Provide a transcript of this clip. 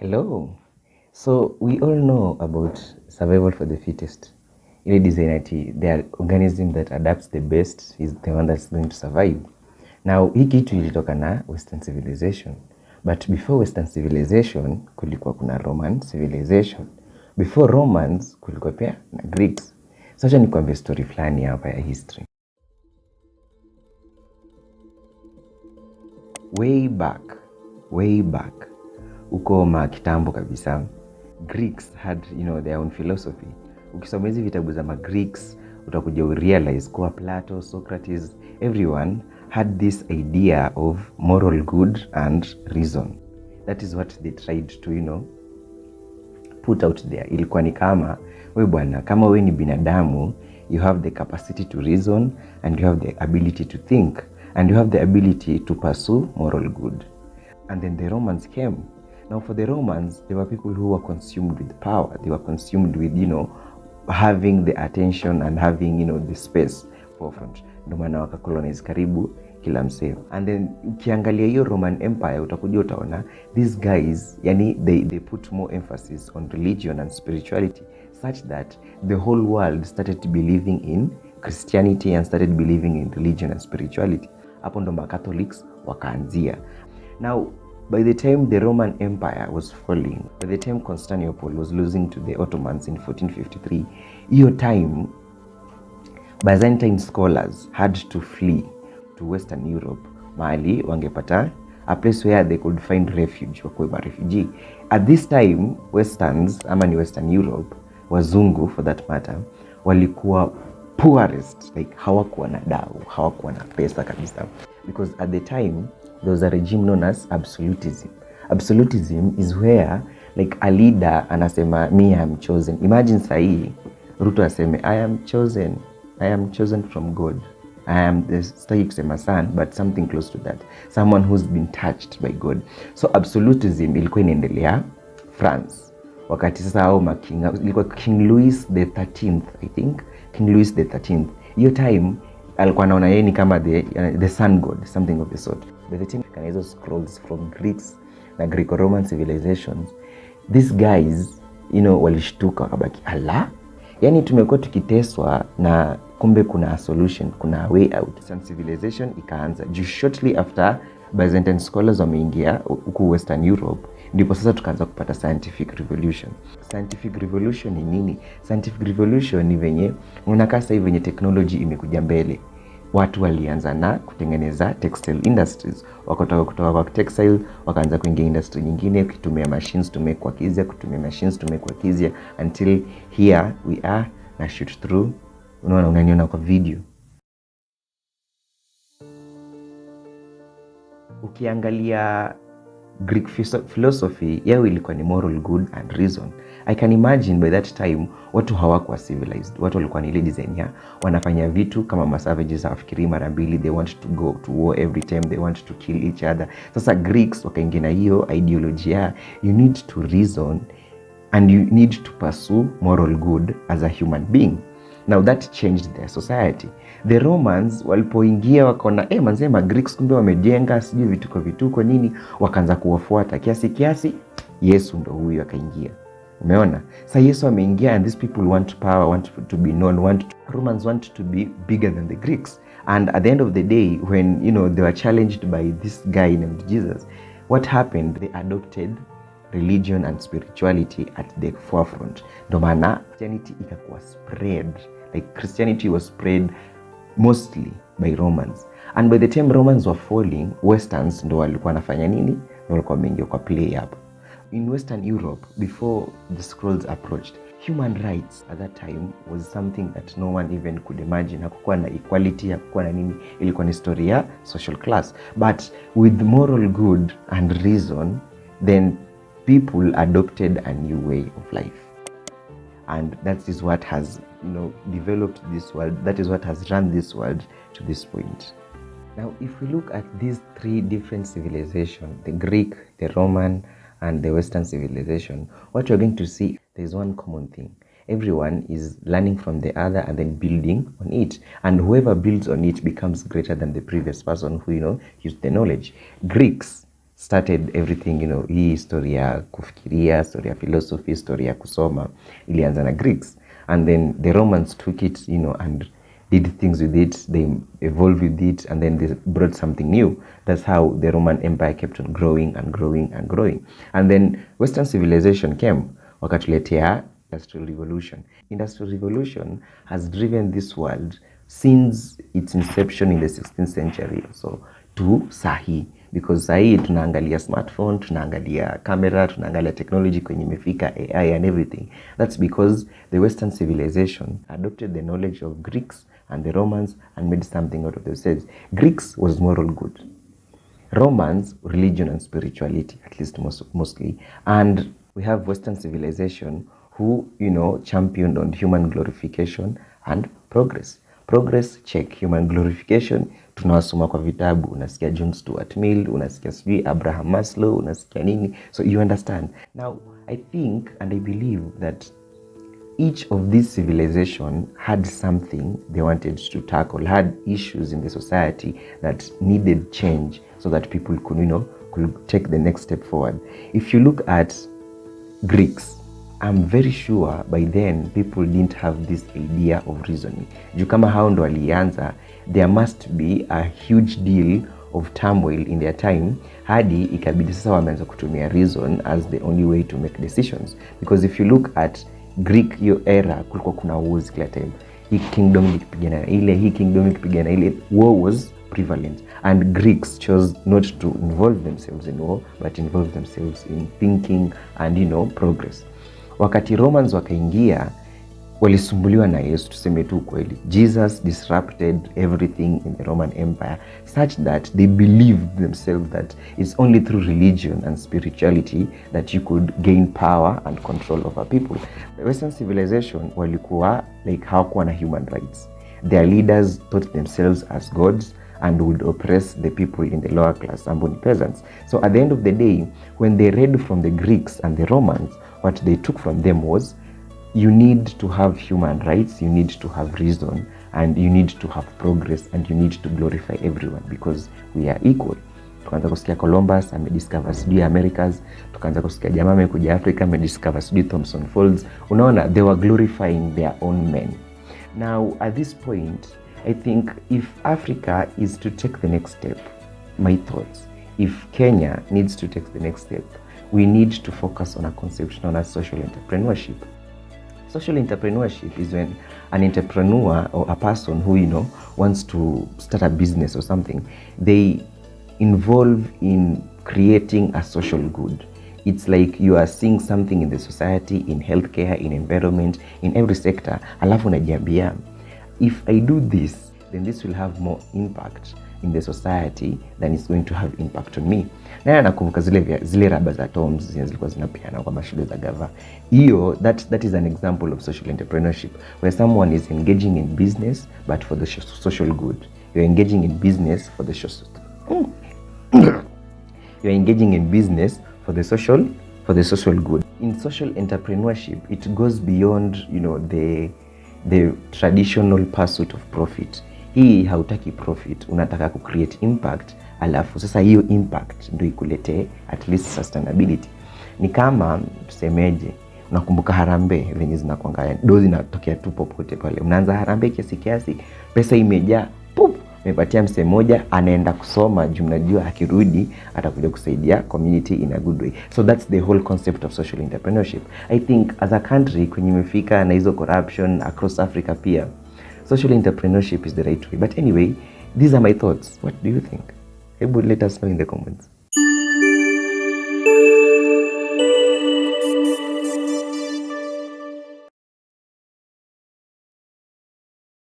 Hello. So we all know about survival for the fittest. Ile design ati the organism that adapts the best is the one that's going to survive. Now hii kitu ilitoka na Western civilization. But before Western civilization kulikuwa kuna Roman civilization. Before Romans kulikuwa pia na Greeks. Sasa nikwambie story fulani hapa ya history. Way back uko kitambo kabisa, Greeks had their own philosophy. Ukisoma hizi vitabu za Greeks utakuja realize kwa Plato, Socrates, everyone had this idea of moral good and reason. That is what they tried to put out there. Ilikuwa ni kama wewe bwana, kama wewe ni binadamu, you have the capacity to reason and you have the ability to think and you have the ability to pursue moral good. And then the Romans came. Now for the Romans, there were people who were consumed with power. They were consumed with, having the attention and having, the space forefront. Ndio maana wakakolonize karibu kila mseo. And then ukiangalia hiyo Roman Empire, utakuja utaona these guys, they put more emphasis on religion and spirituality such that the whole world started believing in Christianity and started believing in religion and spirituality. Hapo ndo Catholics wakaanzia. Now, by the time the Roman Empire was falling, by the time Constantinople was losing to the Ottomans in 1453, hiyo time Byzantine scholars had to flee to Western Europe, mahali wangepata a place where they could find refuge, wakuwe refugee. At this time, Westerns, ama ni Western Europe, wazungu for that matter, walikuwa poorest, like hawakuwa na dau, hawakuwa na pesa kabisa. Because at the time, there was a regime known as absolutism. Absolutism is where like a leader anasema me I am chosen. Imagine sahi Ruto aseme I am chosen from God. I am the sitaki kusema son, but something close to that. Someone who's been touched by God. So absolutism ilikuwa inaendelea France. Wakati sasa hao ilikuwa King Louis the 13th, I think. King Louis the 13th. Hiyo time alikuwa anaona yeye ni kama the sun god, something of the sort. By the time hizo scrolls from Greeks na Greco-Roman civilizations, these guys walishtuka wakabaki ala, tumekuwa tukiteswa na kumbe kuna solution, kuna way out. Some civilization ikaanza shortly after Byzantine scholars wameingia huku Western Europe, ndipo sasa tukaanza kupata scientific revolution. Scientific revolution ni nini? Scientific revolution ni venye unakaa sasa hivi venye technology imekuja mbele. Watu walianza na kutengeneza textile industries. Kutoka kwa textile wakaanza kuingia industry nyingine, kutumia machines to make work easier, kutumia machines to make work easier until here we are na shoot through. Unaniona kwa video. Ukiangalia Greek philosophy yao ilikuwa ni moral good and reason. I can imagine by that time watu hawakuwa civilized. Watu walikuwa ni ile design ya wanafanya vitu kama masavages, hawafikiri mara mbili, they want to go to war every time, they want to kill each other. Sasa Greeks wakaingia na hiyo ideology ya you need to reason and you need to pursue moral good as a human being. Now that changed their society. The Romans walipoingia wakaona manzema Greeks kumbe wamejenga sijui vituko nini, wakaanza kuwafuata kiasi Yesu ndo huyu akaingia. Umeona? Sasa Yesu ameingia and these people want power, want to be known, Romans want to be bigger than the Greeks. And at the end of the day, when they were challenged by this guy named Jesus, what happened? They adopted religion and spirituality at the forefront. Ndio maana Christianity ikakuwa spread. Like Christianity was spread mostly by Romans. And by the time Romans were falling, Westerns ndo walikuwa wanafanya nini? Ndio walikuwa wameingia kwa play up. In Western Europe, before the scrolls approached, human rights at that time was something that no one even could imagine. Hakukuwa na equality, hakukuwa na nini, ilikuwa ni story ya social class. But with moral good and reason, then people adopted a new way of life. And that is what has developed this world. That is what has run this world to this point. Now, if we look at these three different civilizations, the Greek, the Roman, and the Western civilization, what you're going to see, there's one common thing. Everyone is learning from the other and then building on it. And whoever builds on it becomes greater than the previous person who, used the knowledge. Greeks, started everything, hii story ya kufikiria, story ya philosophy, story ya kusoma ilianza na Greeks, and then the Romans took it, and did things with it, they evolved with it, and then they brought something new. That's how the Roman Empire kept on growing and growing and growing. And then Western civilization came, wakatuletea Industrial Revolution. Industrial Revolution has driven this world since its inception in the 16th century or so to sahi, because sahi tunaangalia smartphone, tunaangalia camera, tunaangalia technology kwenye imefika, AI and everything. That's because the Western civilization adopted the knowledge of Greeks and the Romans and made something out of themselves. Greeks was moral good. Romans, religion and spirituality, at least mostly. And we have Western civilization who, championed on human glorification and progress. Progress, check. Human glorification, tunawasoma kwa vitabu. Unasikia John Stuart Mill, unasikia sijui Abraham Maslow, unasikia nini. So you understand. Now, I think and I believe that each of these civilization had something they wanted to tackle, had issues in the society that needed change so that people could take the next step forward. If you look at Greeks, I'm very sure by then people didn't have this idea of reasoning. Juu kama hao ndo walianza, there must be a huge deal of turmoil in their time, hadi ikabidi sasa wameanza kutumia reason as the only way to make decisions. Because if you look at Greek hiyo era, kulikuwa kuna wars kila time. Hii kingdom ikipigana ile, hii kingdom ikipigana ile, war was prevalent. And Greeks chose not to involve themselves in war, but involve themselves in thinking and progress. Wakati Romans wakaingia, walisumbuliwa na Yesu, tuseme tu kweli. Jesus disrupted everything in the Roman Empire such that they believed themselves that it's only through religion and spirituality that you could gain power and control over people. The Western civilization walikuwa like hawakuwa na human rights. Their leaders thought themselves as gods and would oppress the people in the lower class, ambao ni peasants. So at the end of the day, when they read from the Greeks and the Romans, what they took from them was, you need to have human rights, you need to have reason, and you need to have progress, and you need to glorify everyone because we are equal. Tukaanza kusikia Columbus amediscover sijui Americas, tukaanza kusikia jamaa amekuja Africa amediscover sijui Thompson Falls. Unaona, they were glorifying their own men. Now at this point, I think if Africa is to take the next step, my thoughts, if Kenya needs to take the next step, we need to focus on a concept known as social entrepreneurship. Social entrepreneurship is when an entrepreneur or a person who, wants to start a business or something, they involve in creating a social good. It's like you are seeing something in the society, in healthcare, in environment, in every sector. Alafu unajiambia, if I do this, then this will have more impact in the society than it's going to have impact on me. Na nakumbuka zile raba za Toms zilikuwa zinapeana kwa mashule za gava. Hiyo that is an example of social entrepreneurship where someone is engaging in business but for the social good. You're engaging in business for the You're engaging in business for the social good. In social entrepreneurship, it goes beyond, the traditional pursuit of profit. Hii hautaki profit, unataka create impact, alafu sasa hiyo impact ndio ikulete at least sustainability. Ni kama tusemeje, unakumbuka harambee venye zinakuangalia, dozi inatokea tu popote pale. Unaanza harambee kiasi, pesa imejaa, pup, umepatia mse moja, anaenda kusoma, juu mnajua akirudi atakuja kusaidia community in a good way. So that's the whole concept of social entrepreneurship. I think as a country kwenye imefika na hizo corruption across Africa pia, social entrepreneurship is the right way. But anyway, these are my thoughts. What do you think? Let us know in the comments.